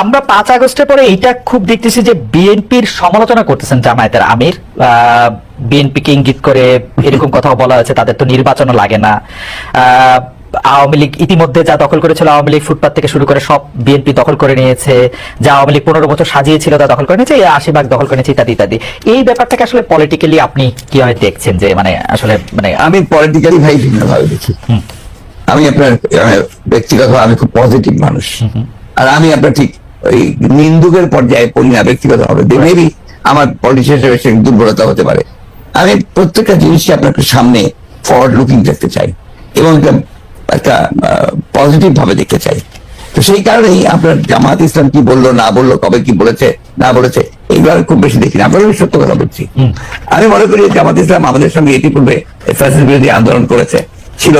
আমরা 5 আগস্টের পরে এইটা খুব দেখতেছি যে বিএনপির সমালোচনা করতেছেন জামায়াতের আমির, বিএনপিকে ইঙ্গিত করে এরকম কথাও বলা হয়েছে তাদের তো নির্বাচনও লাগে না। আওয়ামী লীগ ইতিমধ্যে যা দখল করেছিল, আওয়ামী লীগ ফুটপাত থেকে শুরু করে সব বিএনপি দখল করে নিয়েছে, যা আওয়ামী লীগ 15 বছর সাজিয়েছিল তা দখল করে নিয়েছে, 80 ভাগ দখল করে নিয়েছে, ইত্যাদি ইত্যাদি। এই ব্যাপারটাকে আসলে পলিটিক্যালি আপনি কিভাবে দেখছেন? যে মানে আসলে মানে আমি পলিটিক্যালি ভাই ভিন্নভাবে দেখি। আমি আপনার ব্যক্তিগত আমি খুব পজিটিভ মানুষ, আর আমি আপনার ঠিক ওই নিন্দুকের পর্যায়ে পড়ি না ব্যক্তিগত ভাবে। মেবি আমার পলিটিশিয়ান দুর্বলতা হতে পারে। আমি প্রত্যেকটা জিনিসই আপনার সামনে ফরওয়ার্ড লুকিং দেখতে চাই এবং একটা পজিটিভ ভাবে দেখতে চাই। তো সেই কারণেই আপনার জামাত ইসলাম কি বললো না বললো, কবে কি বলেছে না বলেছে, এইগুলো খুব বেশি দেখি না। আপনার সত্য কথা বলছি। আমি মনে করি জামাত ইসলাম আমাদের সঙ্গে ইতিপূর্বে ফ্যাসিস্ট বিরোধী আন্দোলন করেছে ছিল,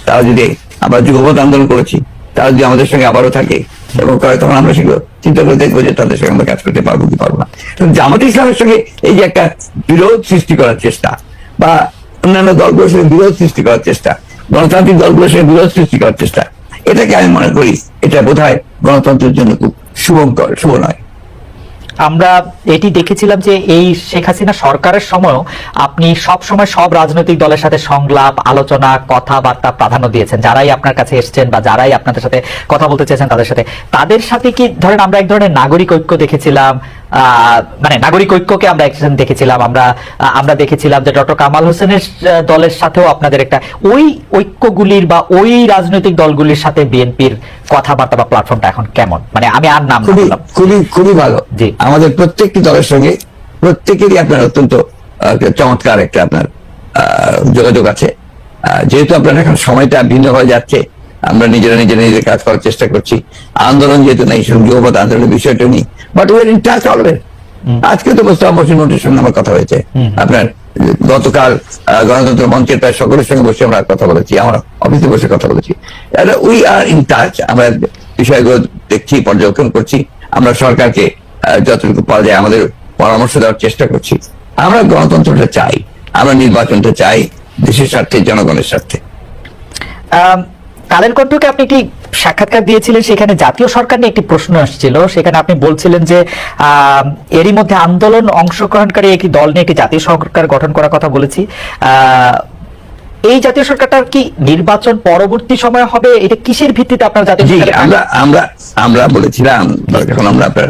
তারা যদি আমরা যুগপৎ আন্দোলন করেছি, তারা যদি আমাদের সঙ্গে আবারও থাকে এবং করে, তখন আমরা সেগুলো চিন্তা করে দেখবো যে তাদের সঙ্গে আমরা কাজ করতে পারবো কি পারবো না। জামাত ইসলামের সঙ্গে এই যে একটা বিরোধ সৃষ্টি করার চেষ্টা, বা অন্যান্য দলগুলোর সঙ্গে বিরোধ সৃষ্টি করার চেষ্টা, গণতান্ত্রিক দলগুলোর সঙ্গে বিরোধ সৃষ্টি করার চেষ্টা, এটাকে আমি মনে করি এটা বোধহয় গণতন্ত্রের জন্য খুব শুভঙ্কর, শুভ নয়। আমরা এটি দেখেছিলাম যে এই শেখ হাসিনা সরকারের সময়ও আপনি সব সময় সব রাজনৈতিক দলের সাথে সংলাপ, আলোচনা, কথাবার্তা প্রাধান্য দিয়েছেন। যারাই আপনার কাছে এসেছেন বা যারাই আপনাদের সাথে কথা বলতে চেয়েছেন তাদের সাথে কি ধরেন আমরা এক ধরনের নাগরিক ঐক্য দেখেছিলাম, মানে নাগরিক ঐক্যকে আমরা দেখেছিলাম। আমরা দেখেছিলাম যে ডক্টর কামাল হোসেনের দলের সাথেও আপনাদের একটা ওই ঐক্যগুলির বা ওই রাজনৈতিক দলগুলির সাথে বিএনপির কথাবার্তা বা প্ল্যাটফর্মটা এখন কেমন? মানে আমি আর নাম খুবই ভালো। জি, আমাদের প্রত্যেকটি দলের সঙ্গে প্রত্যেকেরই আপনার অত্যন্ত চমৎকার একটা আপনার যোগাযোগ আছে। যেহেতু আপনার এখন সময়টা ভিন্ন হয়ে যাচ্ছে, আমরা নিজেদের কাজ করার চেষ্টা করছি। আন্দোলন যেহেতু নেই, যুগপৎ আন্দোলনের বিষয়টা নেই, but we are in touch always. আজকে তো মোস্তফা মসির সঙ্গে আমার কথা হয়েছে, আপনার গতকাল গণতন্ত্র মঞ্চের প্রায় সকলের সঙ্গে বসে আমরা কথা বলেছি, আমরা অফিসে বসে কথা বলেছি। We are in touch. আমরা বিষয়গুলো দেখছি, পর্যবেক্ষণ করছি। আমরা সরকারকে যতটুকু পাওয়া যায় আমাদের পরামর্শ দেওয়ার চেষ্টা করছি। আমরা গণতন্ত্রটা চাই, আমরা নির্বাচনটা চাই দেশের স্বার্থে, জনগণের স্বার্থে। কালের কণ্ঠকে আপনি একটি সাক্ষাৎকার দিয়েছিলেন, সেখানে জাতীয় সরকার নিয়ে একটি প্রশ্ন আসছিল। সেখানে আপনি বলছিলেন যে এরই মধ্যে আন্দোলন অংশগ্রহণকারী একটি দল নিয়ে একটি জাতীয় সরকার গঠন করার কথা বলেছি। এই জাতীয় সরকারটা কি নির্বাচন পরবর্তী সময় হবে? এটা কিসের ভিত্তিতে আপনার জাতীয় সরকার? আমরা বলেছিলাম যখন আমরা আপনার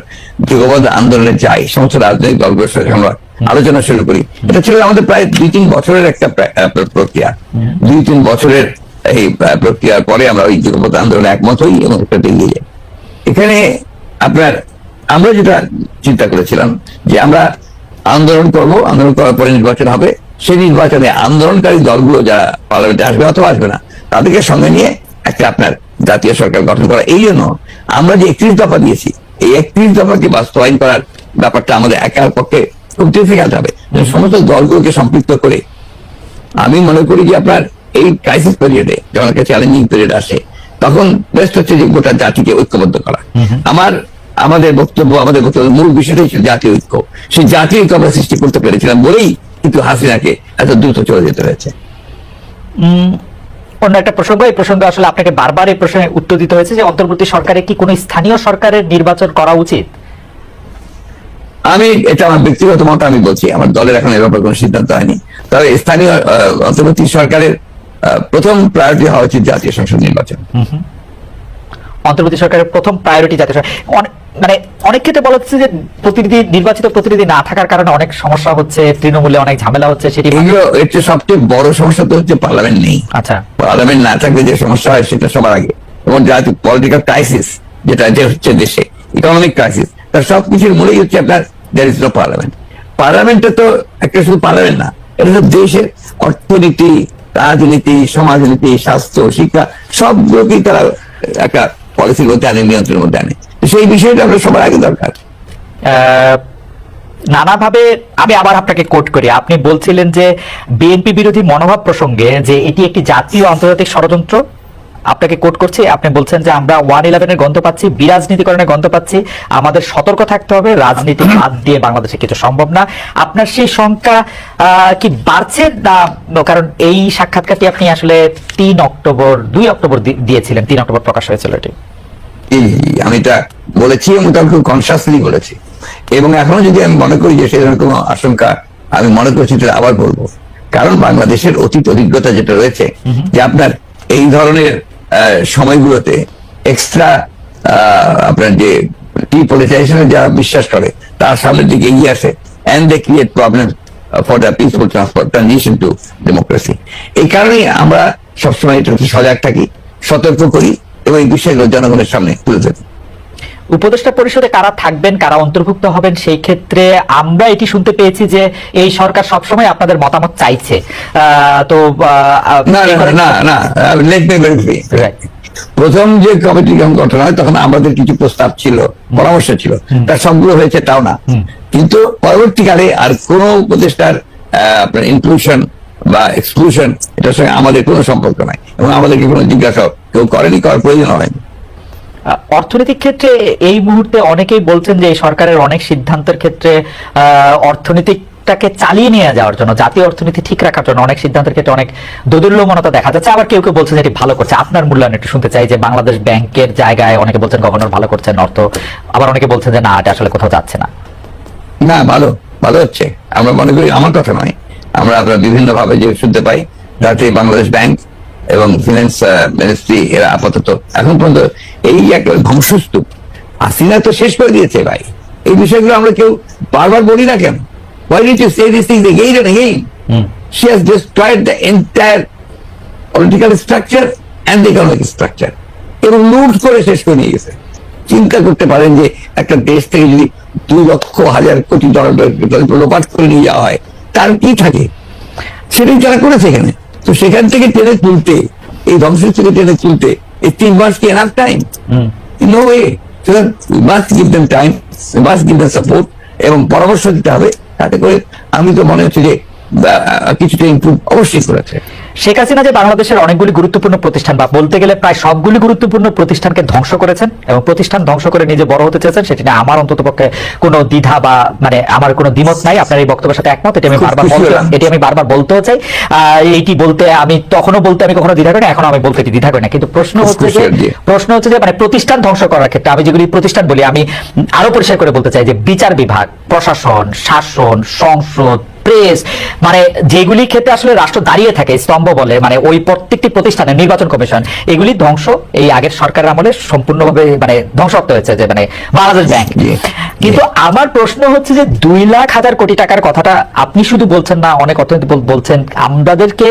যুগপৎ আন্দোলনে যাই, সমস্ত রাজনৈতিক দলগুলোর সাথে আমরা আলোচনা শুরু করি। এটা ছিল আমাদের প্রায় 2-3 বছরের একটা প্রক্রিয়া। 2-3 বছরের এই প্রক্রিয়ার পরে আমরা ওই যুগপৎ আন্দোলনে একমত হই এবং এটা এগিয়ে যাই। এখানে আমরা যেটা চিন্তা করেছিলাম যে আমরা আন্দোলন করব, আন্দোলন করার পরে নির্বাচন হবে। সেই নির্বাচনে আন্দোলনকারী দলগুলো যারা পার্লামেন্টে আসবে অথবা আসবে না, তাদেরকে সঙ্গে নিয়ে একটা আপনার জাতীয় সরকার গঠন করা। এই জন্য আমরা যে 31 দফা দিয়েছি, এই 31 দফাকে বাস্তবায়ন করার ব্যাপারটা আমাদের একার পক্ষে খুব ডিফিকাল্ট হবে। সমস্ত দলগুলোকে সম্পৃক্ত করে আমি মনে করি যে আপনার এই ক্রাইসিস পিরিয়ডে, যখন একটা চ্যালেঞ্জিং পিরিয়ড আসে, তখন বেস্ট হচ্ছে যে গোটা জাতিকে ঐক্যবদ্ধ করা। আমাদের বক্তব্য মূল বিষয়টাই ছিল জাতীয় ঐক্য। সেই জাতীয় ঐক্য আমরা সৃষ্টি করতে পেরেছিলাম বলেই কিন্তু হাসিনাকে এত দ্রুত চলে যেতে হয়েছে। অন্য একটা প্রসঙ্গ, এই প্রসঙ্গে আসলে আপনাকে বারবার এই প্রশ্নে উত্তর দিতে হয়েছে যে অন্তর্বর্তী সরকারে কি কোনো স্থানীয় সরকারের নির্বাচন করা উচিত? এটা আমার ব্যক্তিগত মত, আমি বলছি আমার দলের এখন এ ব্যাপারে কোনো সিদ্ধান্ত হয়নি। তবে স্থানীয় অন্তর্বর্তী সরকারের প্রথম প্রায়োরিটি হওয়া উচিত জাতীয় সংসদ নির্বাচন। অন্তর্বর্তী সরকারের প্রথম প্রায়োরিটি জাতীয় সরকার। মানে অনেক ক্ষেত্রে বলা হচ্ছে যে নির্বাচিত প্রতিনিধি না থাকার কারণে অনেক সমস্যা হচ্ছে, তৃণমূলে অনেক ঝামেলা হচ্ছে। সেটি এর সবচেয়ে বড় সমস্যা তো হচ্ছে পার্লামেন্ট নেই। আচ্ছা, পার্লামেন্ট না থাকলে যে সমস্যা হয় সেটা সবার আগে, এবং জাতীয় পলিটিক্যাল ক্রাইসিস যেটা হচ্ছে দেশে, ইকোনমিক ক্রাইসিস, তার সবকিছুর মূলেই হচ্ছে আপনার দেয়ার ইজ নো পার্লামেন্ট। পার্লামেন্টটা তো একটা শুধু পার্লামেন্ট না, এটা তো দেশের অর্থনীতি, রাজনীতি, সমাজনীতি, স্বাস্থ্য, শিক্ষা সবগুলোকেই তারা একটা পলিসির মধ্যে আনে, নিয়ন্ত্রণের মধ্যে আনে। সেই বিষয়টা আমরা সবার আগে দরকার। নানাভাবে আমি আবার আপনাকে কোট করি, আপনি বলছিলেন যে বিএনপি বিরোধী মনোভাব প্রসঙ্গে যে এটি একটি জাতীয় আন্তর্জাতিক ষড়যন্ত্র। আপনাকে কোট করছি, আপনি বলছেন যে আমরা 1/11-এর গন্ধ পাচ্ছি, বিরাজনীতিকরণের গন্ধ পাচ্ছি, আমাদের সতর্ক থাকতে হবে, রাজনীতি বাদ দিয়ে বাংলাদেশে কিছু সম্ভব না। আপনার সেই শঙ্কা কি বাড়ছে না? কারণ এই সাক্ষাৎকারটি আপনি আসলে 2 অক্টোবর দিয়েছিলেন, 3 অক্টোবর প্রকাশ হয়েছিল এটি। আমি এটা বলেছি এবং তার খুব কনসিয়াসলি বলেছি, এবং এখনো যদি আমি মনে করি যে সেই ধরনের কোনো আশঙ্কা আমি মনে করছি, তাহলে আবার বলবো। কারণ বাংলাদেশের অতীত অভিজ্ঞতা যেটা রয়েছে, যে আপনার এই ধরনের সময়গুলোতে এক্সট্রা আপনার যে ডিপলিটাইজেশনে যারা বিশ্বাস করে তার সামনের দিকে এগিয়ে আসে, and they create problems for the peaceful transition to democracy. এই কারণেই আমরা সবসময় এটা সজাগ থাকি, সতর্ক করি এবং এই বিষয়গুলো জনগণের সামনে তুলে ধরি। উপদেষ্টা পরিষদে কারা থাকবেন, কারা অন্তর্ভুক্ত হবেন, সেই ক্ষেত্রে আমরা এটি শুনতে পেয়েছি যে এই সরকার সবসময় আপনাদের মতামত চাইছে। তো না না না না, লেট মি ভেরিফাই। প্রথম যে কমিটি যখন গঠন হয় তখন আমাদের কিছু প্রস্তাব ছিল, পরামর্শ ছিল, তার সবগুলো হয়েছে তাও না, কিন্তু পরবর্তীকালে আর কোন উপদেষ্টার আপনার ইনক্লুশন বা এক্সক্লুশন এটার সঙ্গে আমাদের কোনো সম্পর্ক নাই, এবং আমাদেরকে কোনো জিজ্ঞাসা কেউ করেনি, করার প্রয়োজন হয়নি। অর্থনৈতিক ক্ষেত্রে এই মুহূর্তে অনেকেই বলছেন যে এই সরকারের অনেক সিদ্ধান্তের ক্ষেত্রে অর্থনীতিটাকে চালিয়ে নিয়ে যাওয়ার জন্য, জাতীয় অর্থনীতি ঠিক রাখার জন্য অনেক সিদ্ধান্তের ক্ষেত্রে অনেক দোদুল্যমনতা দেখা যাচ্ছে। আবার কেউ কেউ বলছেন যে এটি ভালো করছে। আপনার মূল্যায়ন একটু শুনতে চাই, যে বাংলাদেশ ব্যাংকের জায়গায় অনেকে বলছেন গভর্নর ভালো করছেন অর্থ, আবার অনেকে বলছেন যে না, এটা আসলে কোথাও যাচ্ছে না। না, ভালো ভালো হচ্ছে, আমরা মনে করি। আমার কথা নয়, আমরা আপনার বিভিন্ন ভাবে যে শুনতে পাই, তাতে বাংলাদেশ ব্যাংক এবং ফিনান্স মিনিস্ট্রি এরা আপাতত এখন পর্যন্ত এই একটা ধ্বংসস্তূপ হাসিনা তো শেষ করে দিয়েছে ভাই। এই বিষয়গুলো আমরা কেউ বারবার বলি না কেন? Why did you say these things again and again? She has destroyed the entire political structure and the economic structure, এবং লুট করে শেষ করে নিয়ে গেছে। চিন্তা করতে পারেন যে একটা দেশ থেকে যদি 2,00,000 কোটি ডলার লোপাট করে নিয়ে যাওয়া হয়, তার কি থাকে? সেটাই তারা করেছে এখানে। তো সেখান থেকে টেনে তুলতে, এই ধ্বংস থেকে টেনে তুলতে এই 3 মাস কি enough time? No way. We must give them time, we must give them support, এবং পরামর্শ দিতে হবে, তাতে করে আমি তো মনে হচ্ছে যে কিছুটা ইমপ্রুভ অবশ্যই করেছে। শেখ হাসিনা যে বাংলাদেশের অনেকগুলি গুরুত্বপূর্ণ প্রতিষ্ঠান, বা বলতে গেলে প্রায় সবগুলি গুরুত্বপূর্ণ প্রতিষ্ঠানকে ধ্বংস করেছেন এবং প্রতিষ্ঠান ধ্বংস করে নিজে বড় হতে চেয়েছেন, সেটি নিয়ে আমার অন্তত পক্ষে কোনো দ্বিধা বা মানে আমার কোনো দ্বিমত নাই। আপনার এই বক্তব্যের সাথে একমত, এটি আমি বারবার বলতেও চাই। এইটি বলতে আমি তখনও বলতে আমি কখনো দ্বিধা করি না, এখন আমি বলতে দ্বিধা করি না। কিন্তু প্রশ্ন হচ্ছে যে মানে প্রতিষ্ঠান ধ্বংস করার ক্ষেত্রে আমি যেগুলি প্রতিষ্ঠান বলি, আমি আরো পরিষ্কার করে বলতে চাই যে বিচার বিভাগ, প্রশাসন, শাসন, সংসদ, প্রেস, মানে যেগুলি ক্ষেত্রে আসলে রাষ্ট্র দাঁড়িয়ে থাকে স্তম্ভ বলে, মানে ওই প্রত্যেকটি প্রতিষ্ঠানে, নির্বাচন কমিশন, এগুলি ধ্বংস এই আগের সরকারের আমলে সম্পূর্ণভাবে মানে ধ্বংসাত্মক হয়েছে, যে মানে বাংলাদেশ ব্যাংক। কিন্তু আমার প্রশ্ন হচ্ছে যে 2,00,000 কোটি টাকার কথাটা আপনি শুধু বলছেন না, অনেক অর্থনীতিবিদ বলছেন, আমাদেরকে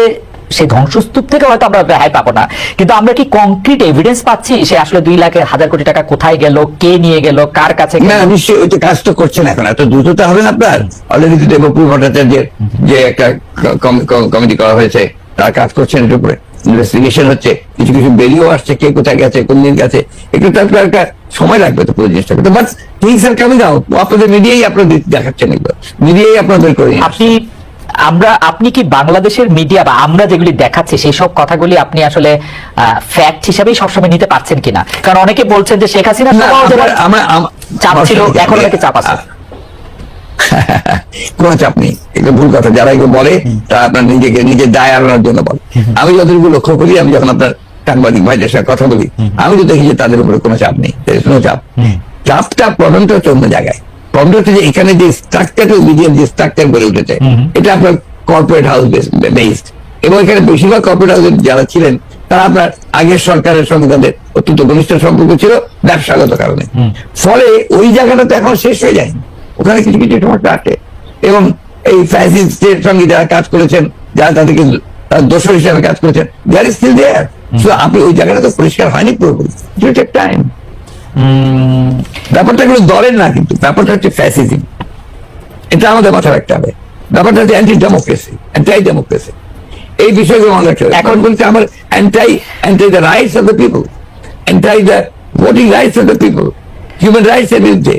সেই ধ্বংসস্তূপ থেকে হয়তো আমরা রেহাই পাবো না, কিন্তু আমরা কি কংক্রিট এভিডেন্স পাচ্ছি সে আসলে 2,00,000 কোটি টাকা কোথায় গেল, কে নিয়ে গেল, কার কাছে গেল? না, নিশ্চয়ই ওই তো কাজ তো করছেন এখন, এত দ্রুততা হবে না আপনার। অলরেডি দেবপ্রিয় ভট্টাচার্যের যে একটা কমিটি করা হয়েছে, তারা কাজ করছেন এর উপরে, ইনভেস্টিগেশন হচ্ছে, কিছু কিছু বেরিয়েও আসছে, কে কোথায় গেছে, কোন দিন গেছে, একটু তার একটা সময় লাগবে তো পুরো জিনিসটা করতে। But things are coming out, আপনাদের মিডিয়াই আপনাদের দেখাচ্ছেন, এগুলো মিডিয়াই আপনাদের করে। আপনি কি বাংলাদেশের মিডিয়া বা আমরা যেগুলি দেখাচ্ছি সেই সব কথাগুলি আপনি আসলে ফ্যাক্ট হিসেবেই সবসময় নিতে পারছেন কিনা? কারণ অনেকে বলছেন যে শেখ হাসিনা চাপ ছিল, এখন নাকি চাপ আছে। কোন চাপ নেই, এগুলো ভুল কথা। যারা এগুলো বলে তারা আপনার নিজের দায় এড়ানোর জন্য বলে। আমি যতটুকু লক্ষ্য করি, আমি যখন আপনার সাংবাদিক ভাইদের সাথে কথা বলি, আমি তো দেখি যে তাদের উপরে কোনো চাপ নেই, কোনো চাপ। চাপটা প্রবলেমটা হচ্ছে অন্য জায়গায়। প্রবলেম হচ্ছে যে এখানে যে স্ট্রাকচার, মিডিয়াম যে স্ট্রাকচার গড়ে উঠেছে, এটা আপনার কর্পোরেট হাউস বেসড, এবং এখানে বেশিরভাগ কর্পোরেট হাউসের যারা ছিলেন তারা আপনার আগের সরকারের সঙ্গে তাদের অত্যন্ত ঘনিষ্ঠ সম্পর্ক ছিল ব্যবসাগত কারণে। ফলে ওই জায়গাটা তো এখন শেষ হয়ে যায়, ওখানে কিছু কিছু সমস্যা আছে। এবং এই ফ্যাসিস্টের সঙ্গে যারা কাজ করেছেন, যারা তাদেরকে দোষর হিসাবে কাজ করেছেন, দেয়ার ইজ স্টিল দেয়ার। আপনি ওই জায়গাটা তো পরিষ্কার হয়নি পুরোপুরি, ইট টেক টাইম। ব্যাপারটা কোনো দলের না, কিন্তু ব্যাপারটা হচ্ছে ফ্যাসিজম, এটা আমাদের মাথায় রাখতে হবে। ব্যাপারটা হচ্ছে অ্যান্টি ডেমোক্রেসি, এই বিষয়গুলো মনে রাখতে হবে। এখন বলছে আমার anti the rights of the people, anti the voting rights of the people, human rights এর বিরুদ্ধে।